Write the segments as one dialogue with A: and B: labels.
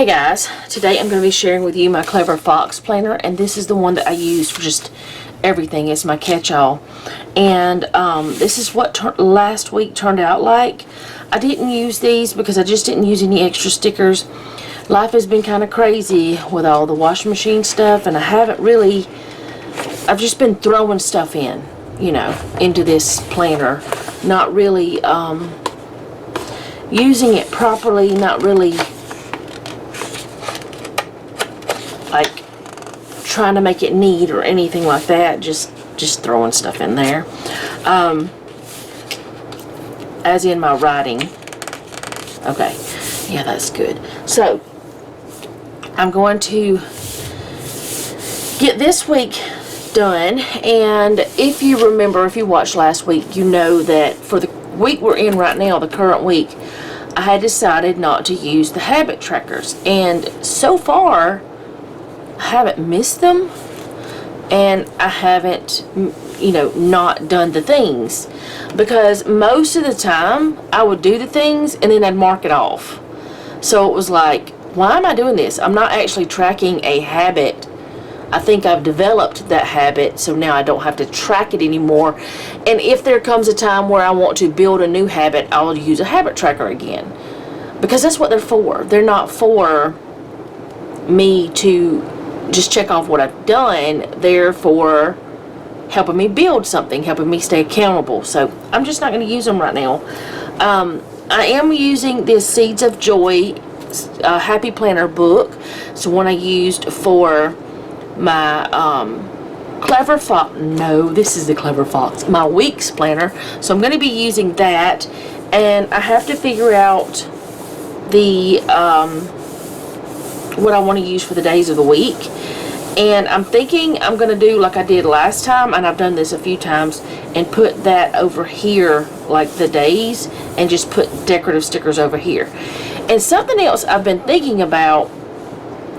A: Hey guys, today I'm going to be sharing with you my Clever Fox planner, and this is the one that I use for just everything. It's my catch-all, and this is what last week turned out like. I didn't use these because I just didn't use any extra stickers. Life has been kind of crazy with all the washing machine stuff, and I've just been throwing stuff in, you know, into this planner, not really using it properly, not really like trying to make it neat or anything like that, just throwing stuff in there, as in my writing. Okay, yeah, that's good. So I'm going to get this week done, and if you remember, if you watched last week, you know that for the week we're in right now, the current week, I had decided not to use the habit trackers, and so far I haven't missed them, and I haven't, you know, not done the things, because most of the time I would do the things and then I'd mark it off. So it was like, why am I doing this? I'm not actually tracking a habit. I think I've developed that habit, so now I don't have to track it anymore. And if there comes a time where I want to build a new habit, I'll use a habit tracker again, because that's what they're for. They're not for me to just check off what I've done. They're for helping me build something, helping me stay accountable. So I'm just not going to use them right now. I am using this Seeds of Joy Happy Planner book. It's the one I used for my Clever Fox. No, this is the Clever Fox, my week's planner. So I'm going to be using that, and I have to figure out the what I want to use for the days of the week. And I'm thinking I'm going to do like I did last time, and I've done this a few times, and put that over here, like the days, and just put decorative stickers over here. And something else I've been thinking about,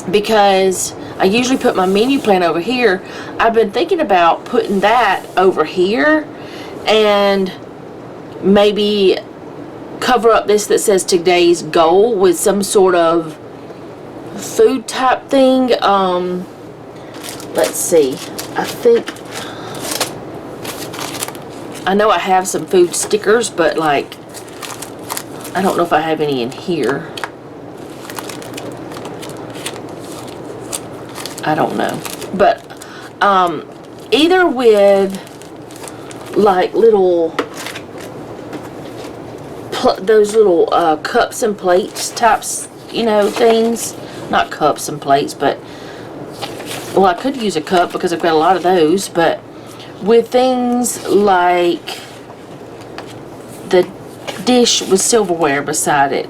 A: because I usually put my menu plan over here, I've been thinking about putting that over here, and maybe cover up this that says today's goal with some sort of food type thing. Let's see, I know I have some food stickers, but like, I don't know if I have any in here. I don't know, but either with like little those little cups and plates types, you know, things. Not cups and plates, but, well, I could use a cup because I've got a lot of those, but with things like the dish with silverware beside it.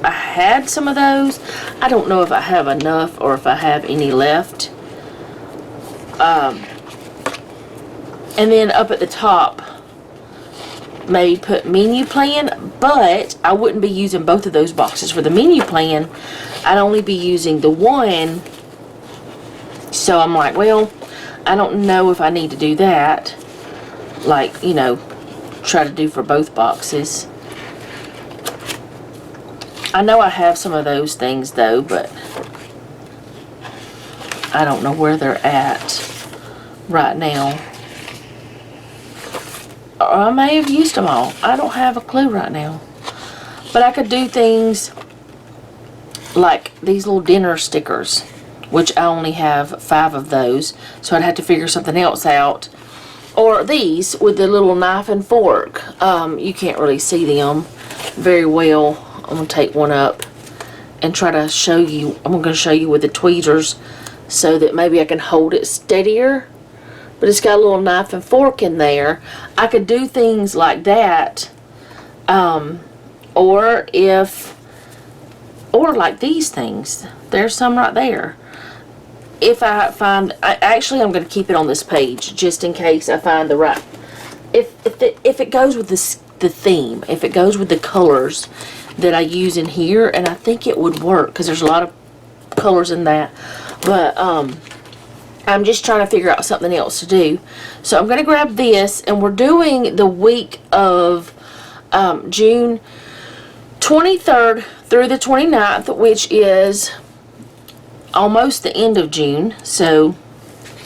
A: I had some of those. I don't know if I have enough or if I have any left. And then up at the top, maybe put menu plan, but I wouldn't be using both of those boxes. For the menu plan, I'd only be using the one. So I'm like, well, I don't know if I need to do that, like, you know, try to do for both boxes. I know I have some of those things though, but I don't know where they're at right now. Or I may have used them all. I don't have a clue right now. But I could do things like these little dinner stickers, which I only have 5 of those, so I'd have to figure something else out. Or these with the little knife and fork. You can't really see them very well. I'm going to take one up and try to show you. I'm going to show you with the tweezers so that maybe I can hold it steadier. But it's got a little knife and fork in there. I could do things like that. Or like these things. There's some right there. If I find, actually I'm going to keep it on this page just in case I find the right. If it goes with the theme, if it goes with the colors that I use in here, and I think it would work because there's a lot of colors in that. But I'm just trying to figure out something else to do. So I'm going to grab this, and we're doing the week of June 23rd through the 29th, which is almost the end of June, so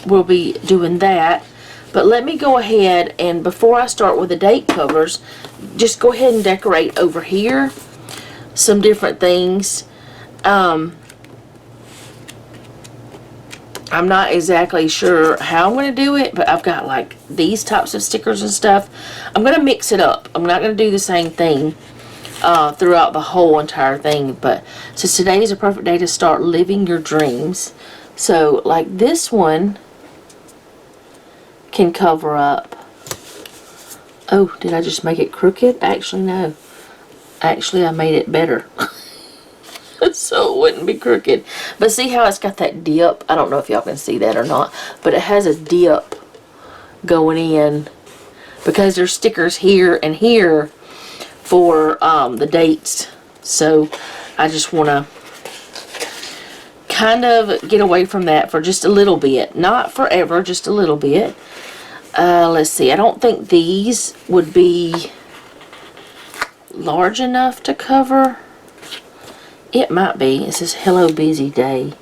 A: we'll be doing that. But let me go ahead and, before I start with the date covers, just go ahead and decorate over here some different things. I'm not exactly sure how I'm going to do it, but I've got like these types of stickers and stuff. I'm going to mix it up. I'm not going to do the same thing throughout the whole entire thing, but since today is a perfect day to start living your dreams. So like this one can cover up. Oh, did I just make it crooked? Actually, no. Actually, I made it better. So it wouldn't be crooked. But see how it's got that dip? I don't know if y'all can see that or not, but it has a dip going in because there's stickers here and here for the dates. So I just want to kind of get away from that for just a little bit. Not forever, just a little bit. Let's see. I don't think these would be large enough to cover. It might be. It says hello busy day.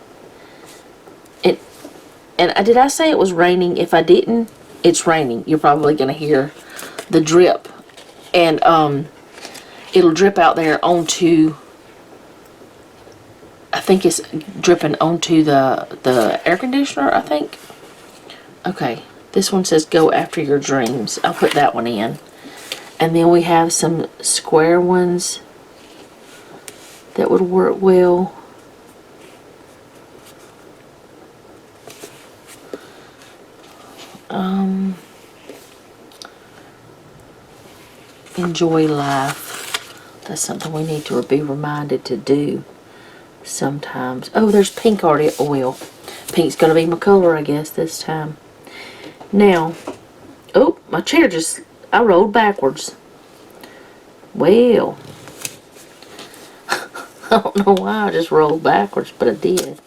A: Did I say it was raining? If I didn't, it's raining. You're probably gonna hear the drip, and it'll drip out there onto. I think it's dripping onto the air conditioner. I think. Okay, this one says go after your dreams. I'll put that one in, and then we have some square ones that would work well. Enjoy life. That's something we need to be reminded to do sometimes. Oh, there's pink already. Oh, well, pink's gonna be my color, I guess, this time. Now, oh, my chair I rolled backwards. Well, I don't know why I just rolled backwards, but I did.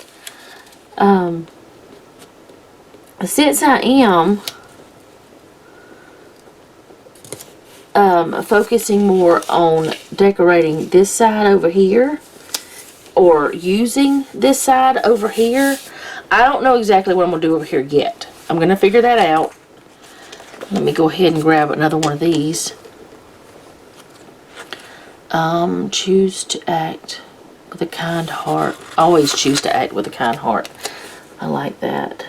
A: Since I am focusing more on decorating this side over here, or using this side over here, I don't know exactly what I'm going to do over here yet. I'm going to figure that out. Let me go ahead and grab another one of these. Choose to act with a kind heart. Always choose to act with a kind heart. I like that.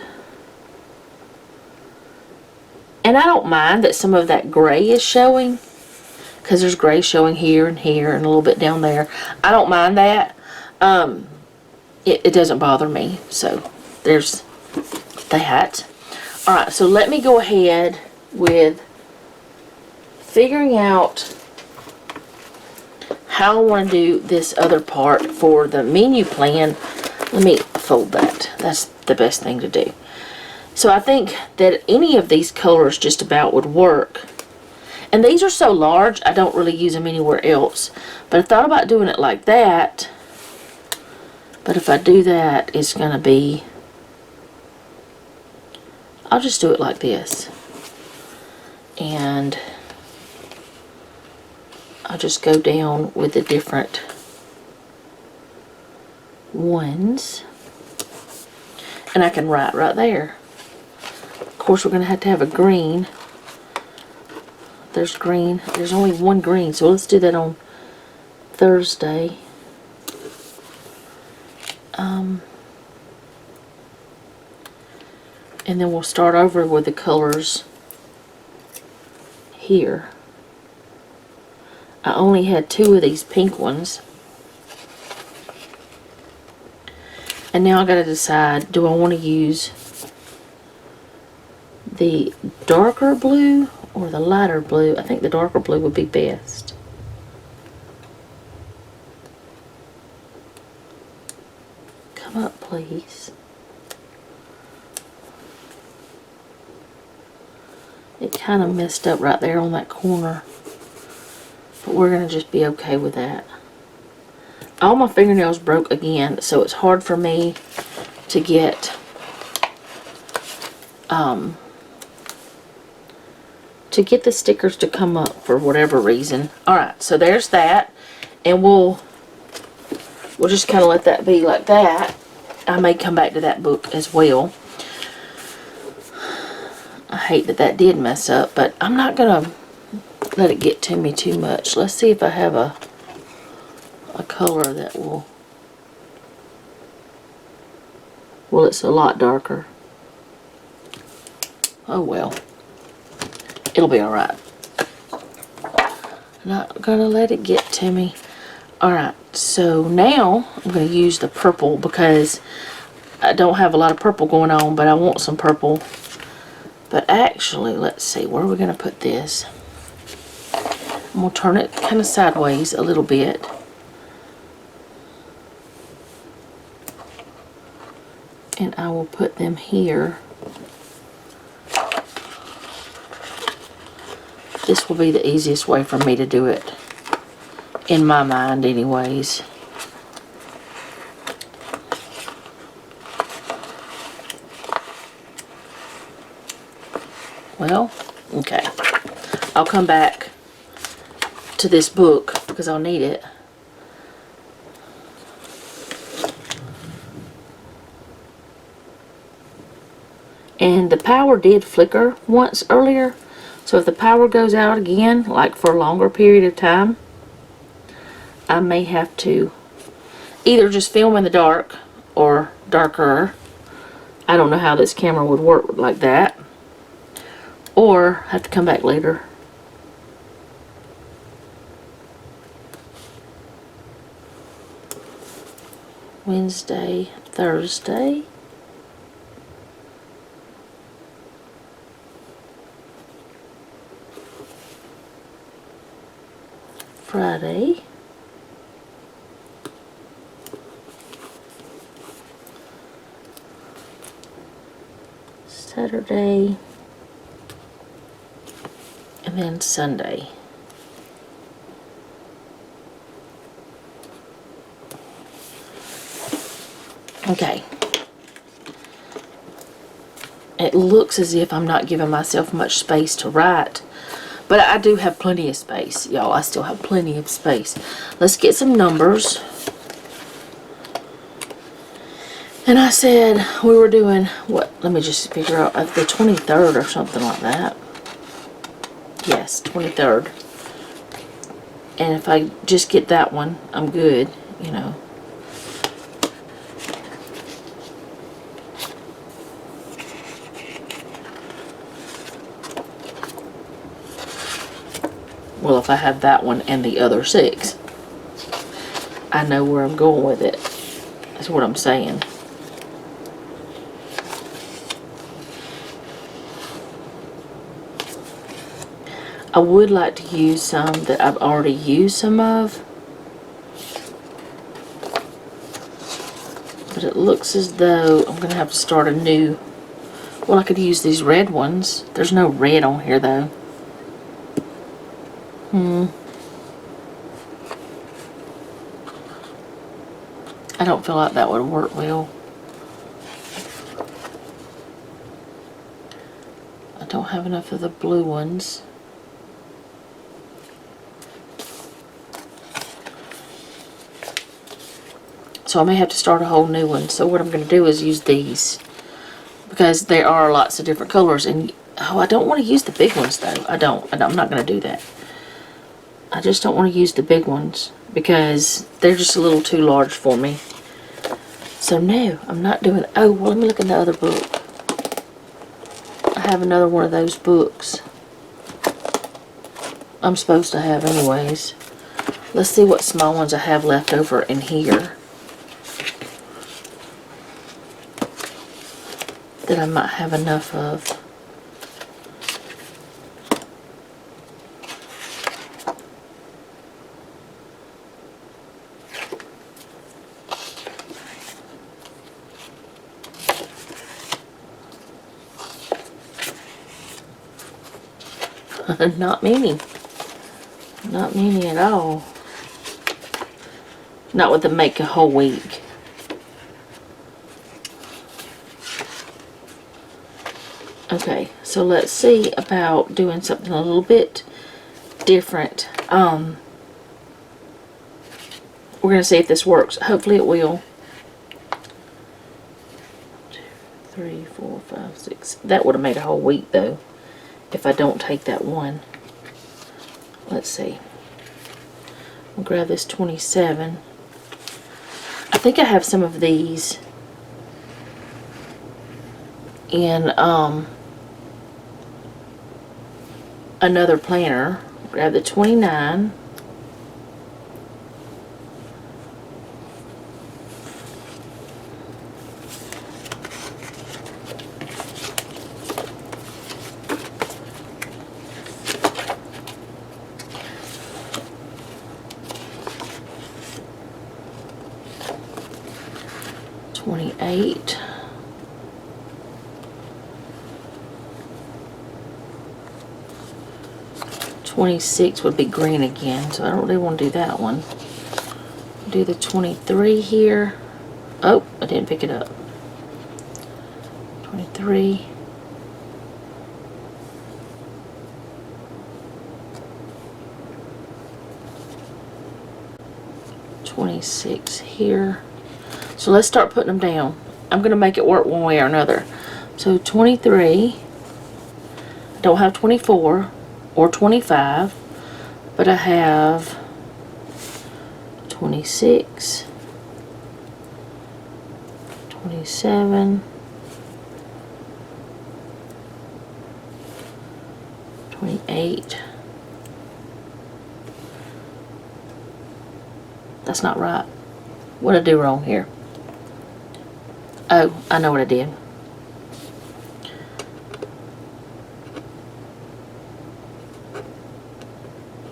A: And I don't mind that some of that gray is showing, because there's gray showing here and here and a little bit down there. I don't mind that. It doesn't bother me. So there's that. Alright, so let me go ahead with figuring out how I want to do this other part for the menu plan. Let me fold that. That's the best thing to do. So I think that any of these colors just about would work. And these are so large, I don't really use them anywhere else. But I thought about doing it like that. But if I do that, it's going to be... I'll just do it like this. And I'll just go down with the different ones. And I can write right there. Of course, we're going to have a green. There's green. There's only one green, so let's do that on Thursday. And then we'll start over with the colors here. I only had 2 of these pink ones. And now I got to decide, do I want to use the darker blue or the lighter blue? I think the darker blue would be best. Come up, please. It kind of messed up right there on that corner. But we're going to just be okay with that. All my fingernails broke again, so it's hard for me to get the stickers to come up for whatever reason. Alright, so there's that. And we'll just kind of let that be like that. I may come back to that book as well. I hate that that did mess up, but I'm not gonna let it get to me too much. Let's see if I have a color that will, well, it's a lot darker. Oh well, it'll be alright. Not gonna let it get to me. Alright, so now I'm gonna use the purple because I don't have a lot of purple going on, but I want some purple. But actually, let's see, where are we gonna put this? I'm gonna turn it kind of sideways a little bit. And I will put them here. This will be the easiest way for me to do it. In my mind, anyways. Well, okay. I'll come back to this book because I'll need it. And the power did flicker once earlier. So if the power goes out again, like for a longer period of time, I may have to either just film in the dark or darker. I don't know how this camera would work like that. Or have to come back later. Wednesday, Thursday. Friday. Saturday. And then Sunday. Okay. It looks as if I'm not giving myself much space to write. But I do have plenty of space, y'all. I still have plenty of space. Let's get some numbers. And I said we were doing, what? Let me just figure out, the 23rd or something like that. Yes, 23rd. And if I just get that one, I'm good, you know. Well, if I have that one and the other 6, I know where I'm going with it. That's what I'm saying. I would like to use some that I've already used some of. But it looks as though I'm going to have to start a new. Well, I could use these red ones. There's no red on here though. I don't feel like that would work well. I don't have enough of the blue ones. So I may have to start a whole new one. So what I'm going to do is use these. Because there are lots of different colors. And, oh, I don't want to use the big ones though. I'm not going to do that. I just don't want to use the big ones because they're just a little too large for me. So no, I'm not doing, oh, well, let me look in the other book. I have another one of those books. I'm supposed to have anyways. Let's see what small ones I have left over in here that I might have enough of. Not many. Not many at all. Not with the make a whole week. Okay, so let's see about doing something a little bit different. We're going to see if this works. Hopefully it will. 3, 4, 5, 6. That would have made a whole week though, if I don't take that one. Let's see. I'll grab this 27. I think I have some of these in another planner. Grab the 29. $28. $26 would be green again, so I don't really want to do that one. Do the 23 here. Oh, I didn't pick it up. 23. $26 here. So let's start putting them down. I'm going to make it work one way or another. So 23. I don't have 24 or 25, but I have 26, 27, 28. That's not right. What did I do wrong here? Oh, I know what I did.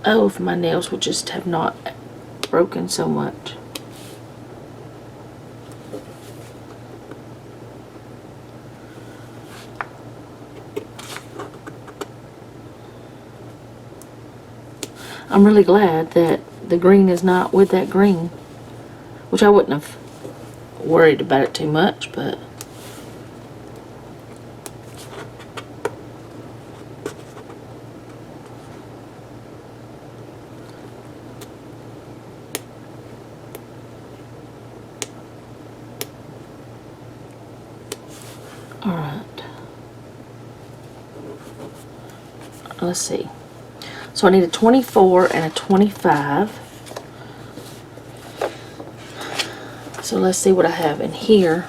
A: Oh, if my nails would just have not broken so much. I'm really glad that the green is not with that green, which I wouldn't have worried about it too much, but alright. Let's see. So I need a 24 and a 25. So let's see what I have in here.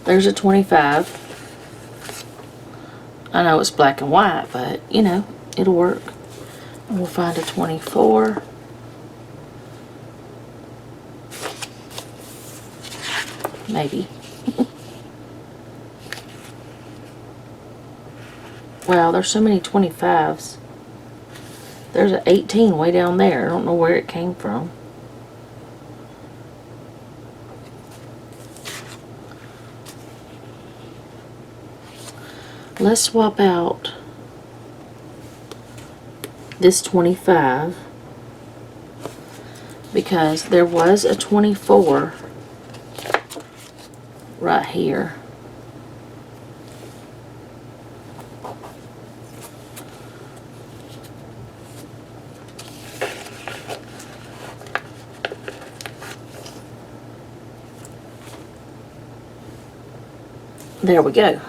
A: There's a 25. I know it's black and white, but you know, it'll work. And we'll find a 24. Maybe. Wow, there's so many 25s. There's an 18 way down there. I don't know where it came from. Let's swap out this 25 because there was a 24 right here. There we go.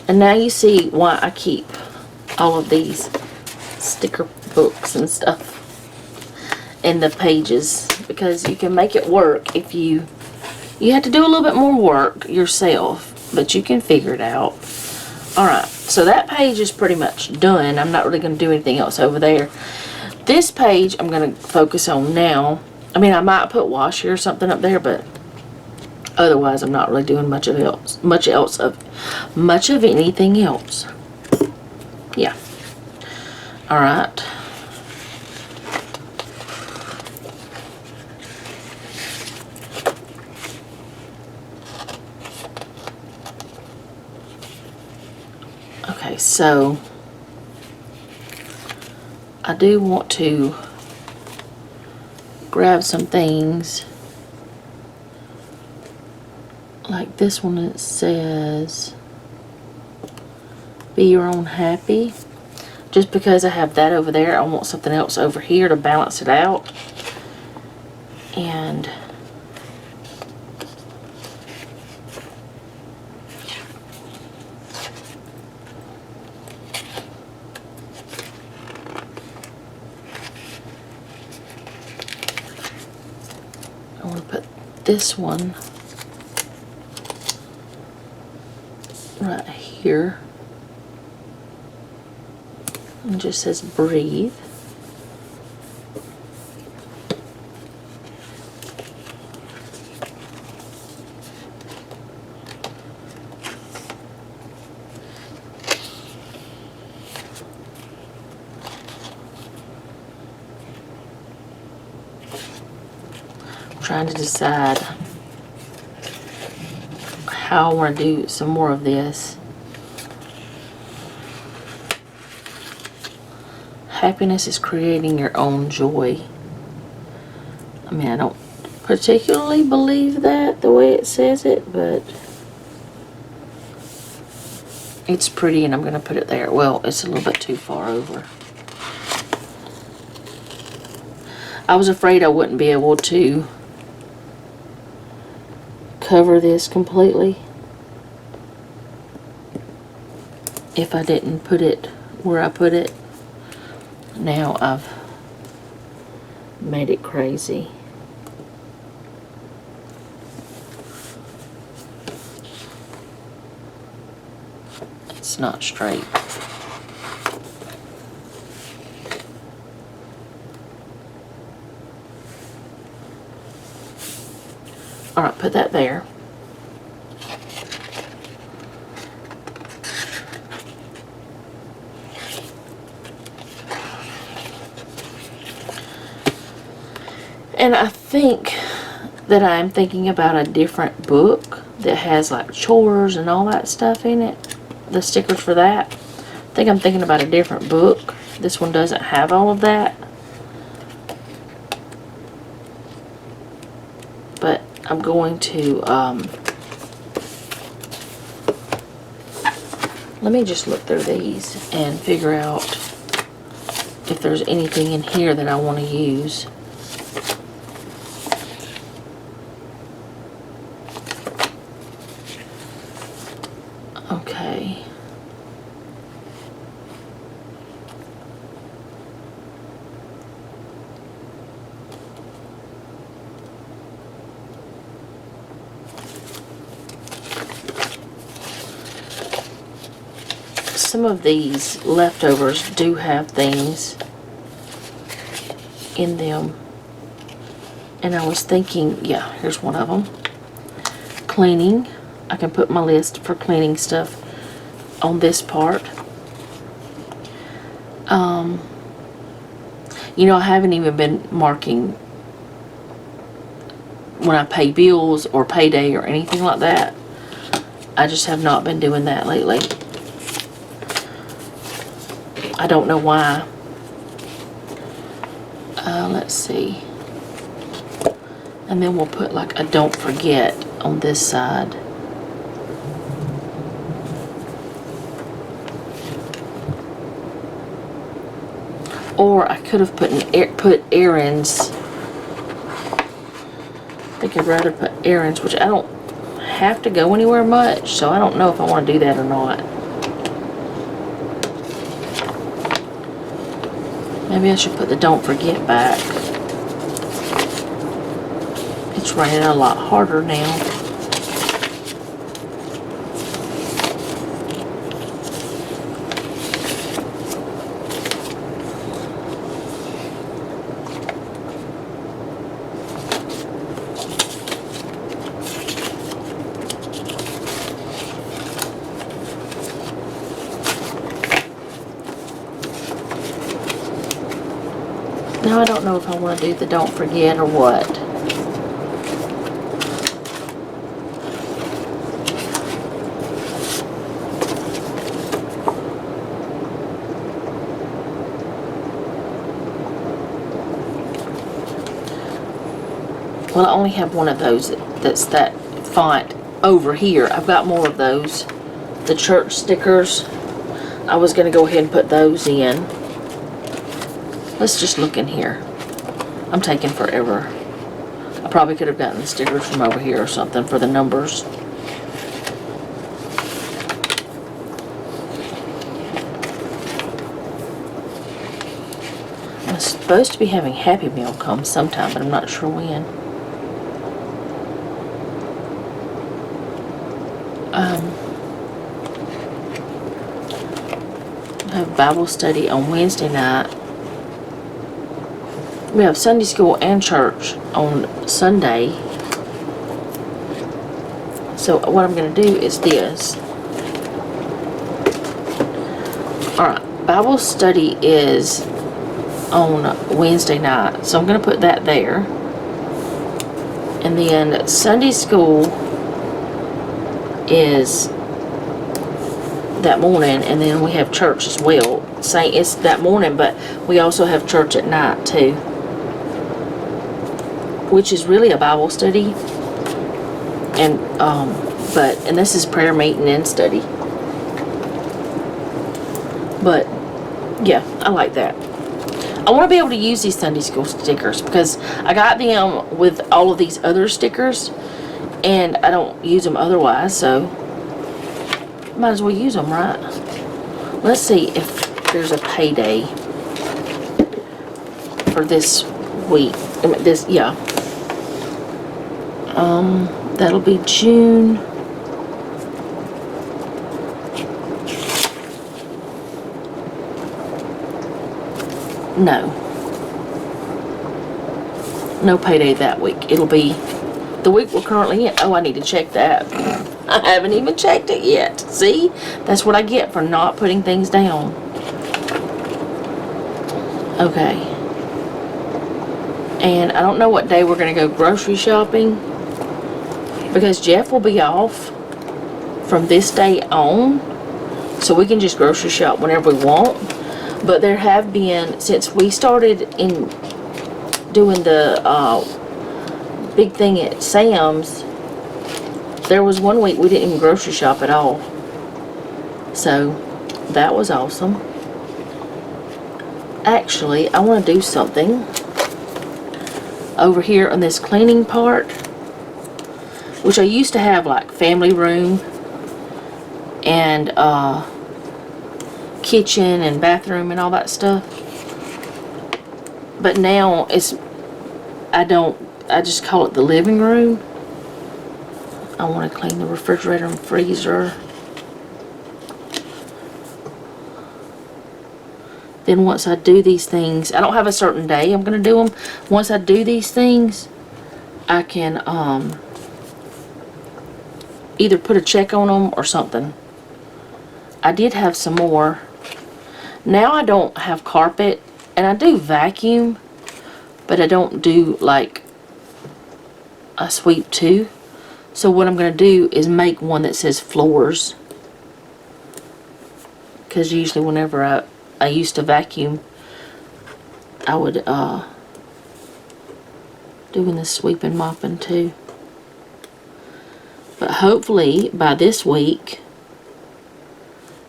A: And now you see why I keep all of these sticker books and stuff in the pages, because you can make it work if you have to do a little bit more work yourself, but you can figure it out. Alright, so that page is pretty much done. I'm not really going to do anything else over there. This page I'm going to focus on now. I mean, I might put washi or something up there, but otherwise I'm not really doing much of anything else. Yeah. Alright. Okay, so I do want to grab some things like this one that says be your own happy. Just because I have that over there, I want something else over here to balance it out. And I want to put this one right here. It just says breathe. Trying to decide how I want to do some more of this. Happiness is creating your own joy. I mean, I don't particularly believe that the way it says it, but it's pretty and I'm going to put it there. Well, it's a little bit too far over. I was afraid I wouldn't be able to cover this completely if I didn't put it where I put it. Now I've made it crazy. It's not straight. Alright, put that there. And I think that I'm thinking about a different book that has like chores and all that stuff in it. The stickers for that. I think I'm thinking about a different book. This one doesn't have all of that. But I'm going to, let me just look through these and figure out if there's anything in here that I want to use. Okay. Some of these leftovers do have things in them. And I was thinking, yeah, here's one of them. Cleaning. I can put my list for cleaning stuff on this part. You know, I haven't even been marking when I pay bills or payday or anything like that. I just have not been doing that lately. I don't know why. Let's see. And then we'll put like a don't forget on this side. Or I could have put errands. I think I'd rather put errands, which I don't have to go anywhere much, so I don't know if I want to do that or not. Maybe I should put the don't forget back. It's raining a lot harder now. Now I don't know if I want to do the don't forget or what. Well, I only have one of those that's that font over here. I've got more of those. The church stickers. I was going to go ahead and put those in. Let's just look in here. I'm taking forever. probably could have gotten the stickers from over here or something for the numbers. I'm supposed to be having Happy Meal come sometime, but I'm not sure when. I have Bible study on Wednesday night. We have Sunday school and church on Sunday. So what I'm going to do is this. Alright, Bible study is on Wednesday night. So I'm going to put that there. And then Sunday school is that morning, and then we have church as well. It's that morning, but we also have church at night too, which is really a Bible study. And and this is prayer meeting and study. But yeah, I like that. I want to be able to use these Sunday school stickers because I got them with all of these other stickers and I don't use them otherwise, so might as well use them, right? Let's see if there's a payday for this week. That'll be June. No payday that week. It'll be the week we're currently in. Oh, I need to check that. I haven't even checked it yet. See? That's what I get for not putting things down. Okay. And I don't know what day we're going to go grocery shopping, because Jeff will be off from this day on, so we can just grocery shop whenever we want. But there have been, since we started in doing the big thing at Sam's, there was one week we didn't even grocery shop at all. So that was awesome. Actually, I want to do something over here on this cleaning part, which I used to have like family room and kitchen and bathroom and all that stuff. But now I just call it the living room. I want to clean the refrigerator and freezer. Then once I do these things, I don't have a certain day I'm going to do them. Once I do these things, I can either put a check on them or something. I did have some more. Now I don't have carpet, and I do vacuum, but I don't do like a sweep too. So what I'm going to do is make one that says floors, because usually whenever I used to vacuum, I would doing the sweeping mopping too. But hopefully by this week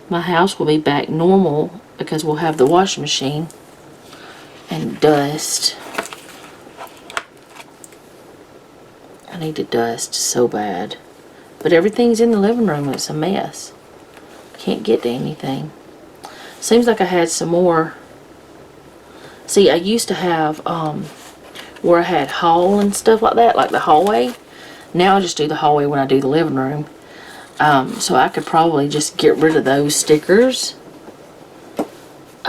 A: my house will be back normal, because we'll have the washing machine and dust. I need to dust so bad. But everything's in the living room. It's a mess. Can't get to anything. Seems like I had some more. See, I used to have where I had hall and stuff like that, like the hallway. Now I just do the hallway when I do the living room. So I could probably just get rid of those stickers.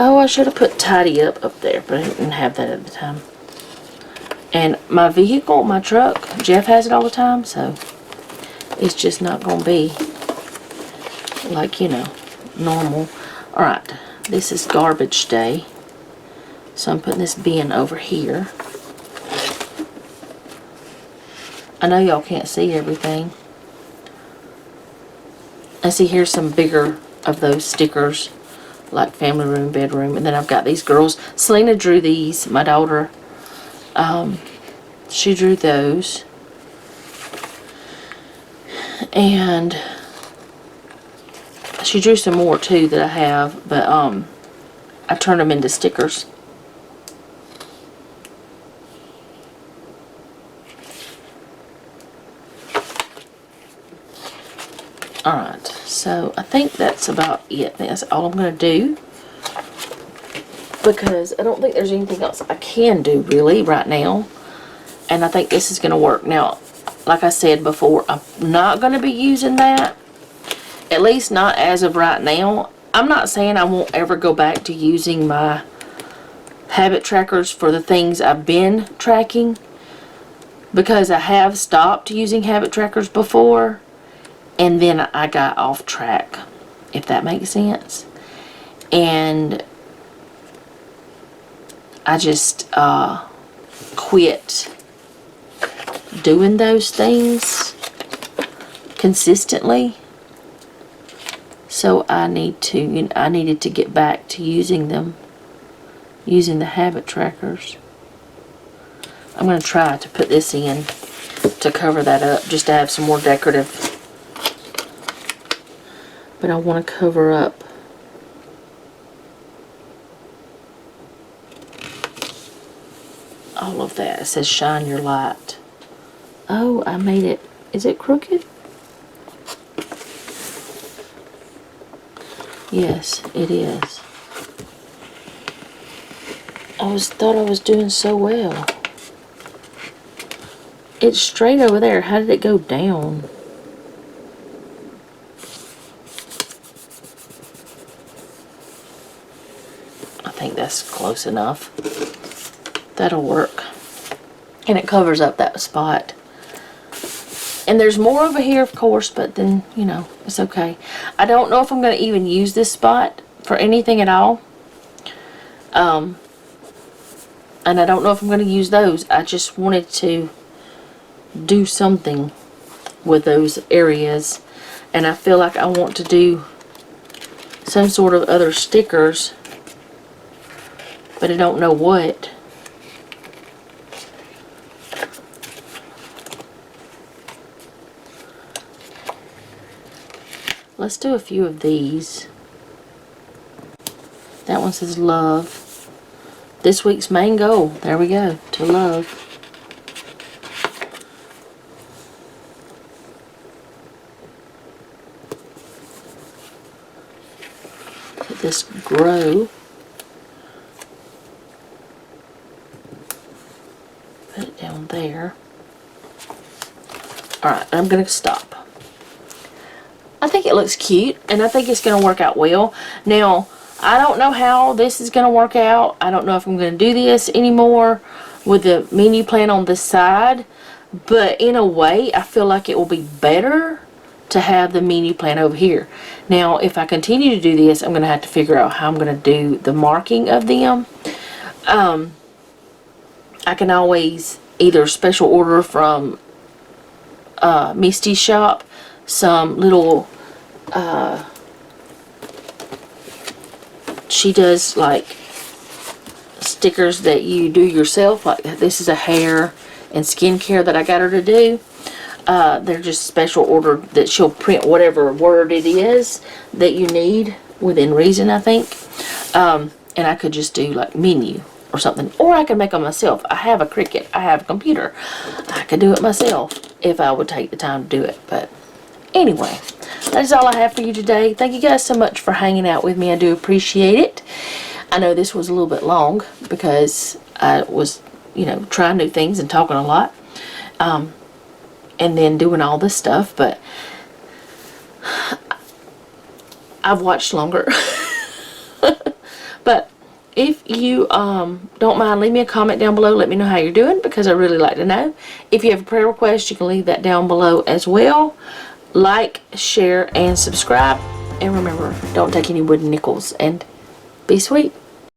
A: Oh, I should have put tidy up there, but I didn't have that at the time. And my vehicle, my truck, Jeff has it all the time, so it's just not going to be like, you know, normal. Alright, this is garbage day. So I'm putting this bin over here. I know y'all can't see everything. And see, here's some bigger of those stickers, like family room, bedroom. And then I've got these girls. Selena drew these, my daughter. She drew those. And she drew some more too that I have, but I turned them into stickers. Alright, so I think that's about it. That's all I'm going to do, because I don't think there's anything else I can do really right now, and I think this is going to work. Now, like I said before, I'm not going to be using that, at least not as of right now. I'm not saying I won't ever go back to using my habit trackers for the things I've been tracking, because I have stopped using habit trackers before and then I got off track, if that makes sense. And I just quit doing those things consistently. So I needed to get back to using them, using the habit trackers. I'm going to try to put this in to cover that up, just to have some more decorative. But I want to cover up all of that. It says shine your light. Oh, I made it. Is it crooked? Yes, it is. Thought I was doing so well. It's straight over there. How did it go down? I think that's close enough. That'll work. And it covers up that spot. And there's more over here, of course, but then, you know, it's okay. I don't know if I'm going to even use this spot for anything at all. And I don't know if I'm going to use those. I just wanted to do something with those areas. And I feel like I want to do some sort of other stickers, but I don't know what. Let's do a few of these. That one says love. This week's main goal. There we go. To love. Let this grow. Put it down there. Alright, I'm going to stop. I think it looks cute, and I think it's going to work out well. Now, I don't know how this is going to work out. I don't know if I'm going to do this anymore with the menu plan on this side, but in a way, I feel like it will be better to have the menu plan over here. Now, if I continue to do this, I'm going to have to figure out how I'm going to do the marking of them. I can always either special order from Misty's shop some little, she does like stickers that you do yourself, like this is a hair and skincare that I got her to do. They're just special order that she'll print whatever word it is that you need within reason, I think. And I could just do like menu or something, or I could make them myself. I have a Cricut, I have a computer, I could do it myself if I would take the time to do it. But anyway, that is all I have for you today. Thank you guys so much for hanging out with me. I do appreciate it. I know this was a little bit long because I was, you know, trying new things and talking a lot. And then doing all this stuff, but I've watched longer. But if you don't mind, leave me a comment down below. Let me know how you're doing, because I really like to know. If you have a prayer request, you can leave that down below as well. Like, share, and subscribe. And remember, don't take any wooden nickels, and be sweet.